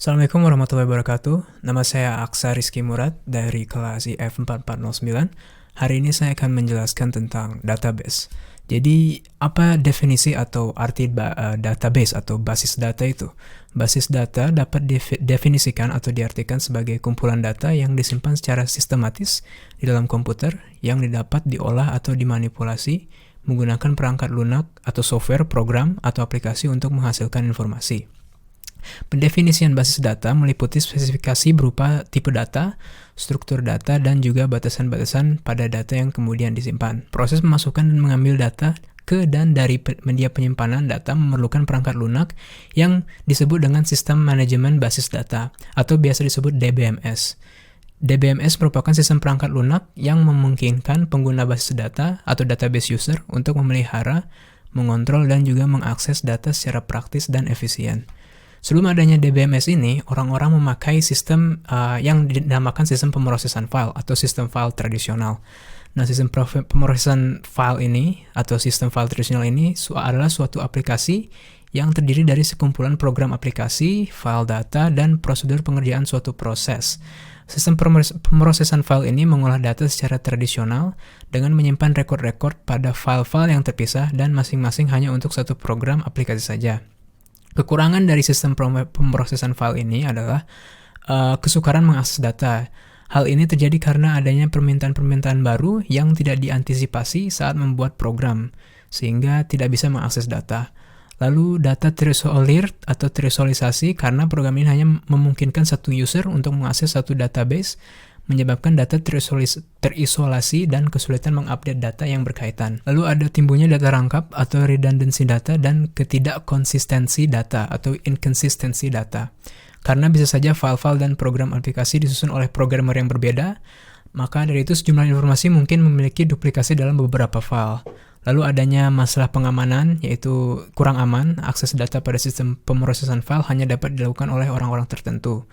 Assalamualaikum warahmatullahi wabarakatuh. Nama saya Aksa Rizky Murad dari kelas IF4409. Hari ini saya akan menjelaskan tentang database. Jadi, apa definisi atau arti database atau basis data itu? Basis data dapat definisikan atau diartikan sebagai kumpulan data yang disimpan secara sistematis di dalam komputer yang didapat diolah atau dimanipulasi menggunakan perangkat lunak atau software, program, atau aplikasi untuk menghasilkan informasi. Pendefinisian basis data meliputi spesifikasi berupa tipe data, struktur data, dan juga batasan-batasan pada data yang kemudian disimpan. Proses memasukkan dan mengambil data ke dan dari media penyimpanan data memerlukan perangkat lunak yang disebut dengan sistem manajemen basis data atau biasa disebut DBMS. DBMS merupakan sistem perangkat lunak yang memungkinkan pengguna basis data atau database user untuk memelihara, mengontrol, dan juga mengakses data secara praktis dan efisien. Sebelum adanya DBMS ini, orang-orang memakai sistem yang dinamakan sistem pemrosesan file atau sistem file tradisional. Nah, sistem pemrosesan file ini atau sistem file tradisional ini adalah suatu aplikasi yang terdiri dari sekumpulan program aplikasi, file data, dan prosedur pengerjaan suatu proses. Sistem pemrosesan file ini mengolah data secara tradisional dengan menyimpan rekod-rekod pada file-file yang terpisah dan masing-masing hanya untuk satu program aplikasi saja. Kekurangan dari sistem pemrosesan file ini adalah kesukaran mengakses data. Hal ini terjadi karena adanya permintaan-permintaan baru yang tidak diantisipasi saat membuat program, sehingga tidak bisa mengakses data. Lalu data terisolir atau terisolisasi karena program ini hanya memungkinkan satu user untuk mengakses satu database, menyebabkan data terisolasi dan kesulitan mengupdate data yang berkaitan. Lalu ada timbulnya data rangkap atau redundancy data dan ketidakkonsistensi data atau inconsistency data. Karena bisa saja file-file dan program aplikasi disusun oleh programmer yang berbeda, maka dari itu sejumlah informasi mungkin memiliki duplikasi dalam beberapa file. Lalu adanya masalah pengamanan, yaitu kurang aman, akses data pada sistem pemrosesan file hanya dapat dilakukan oleh orang-orang tertentu.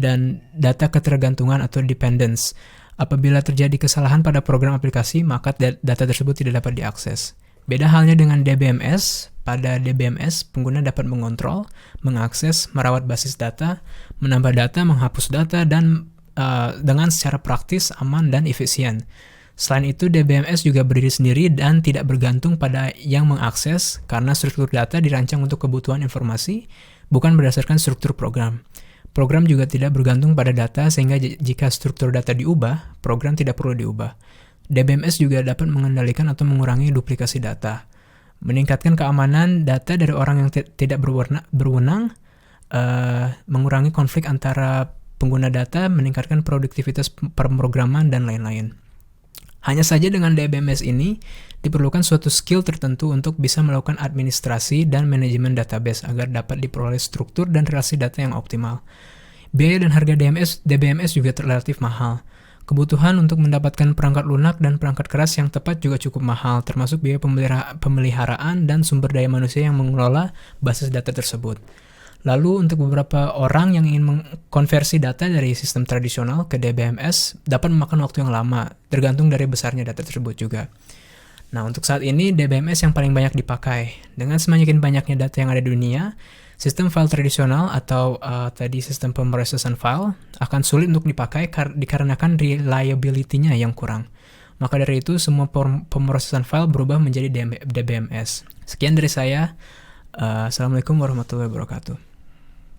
Dan data ketergantungan atau dependence. Apabila terjadi kesalahan pada program aplikasi, maka data tersebut tidak dapat diakses. Beda halnya dengan DBMS. Pada DBMS, pengguna dapat mengontrol, mengakses, merawat basis data, menambah data, menghapus data, dan dengan secara praktis, aman, dan efisien. Selain itu, DBMS juga berdiri sendiri dan tidak bergantung pada yang mengakses karena struktur data dirancang untuk kebutuhan informasi, bukan berdasarkan struktur program. Program juga tidak bergantung pada data sehingga jika struktur data diubah, program tidak perlu diubah. DBMS juga dapat mengendalikan atau mengurangi duplikasi data, meningkatkan keamanan data dari orang yang tidak berwenang, mengurangi konflik antara pengguna data, meningkatkan produktivitas pemrograman, dan lain-lain. Hanya saja dengan DBMS ini, diperlukan suatu skill tertentu untuk bisa melakukan administrasi dan manajemen database agar dapat diperoleh struktur dan relasi data yang optimal. Biaya dan harga DBMS juga relatif mahal. Kebutuhan untuk mendapatkan perangkat lunak dan perangkat keras yang tepat juga cukup mahal, termasuk biaya pemeliharaan dan sumber daya manusia yang mengelola basis data tersebut. Lalu untuk beberapa orang yang ingin mengkonversi data dari sistem tradisional ke DBMS dapat memakan waktu yang lama, tergantung dari besarnya data tersebut juga. Nah, untuk saat ini DBMS yang paling banyak dipakai. Dengan semakin banyaknya data yang ada di dunia, sistem file tradisional atau tadi sistem pemrosesan file akan sulit untuk dipakai dikarenakan reliability-nya yang kurang. Maka dari itu, semua pemrosesan file berubah menjadi DBMS. Sekian dari saya. Assalamualaikum warahmatullahi wabarakatuh.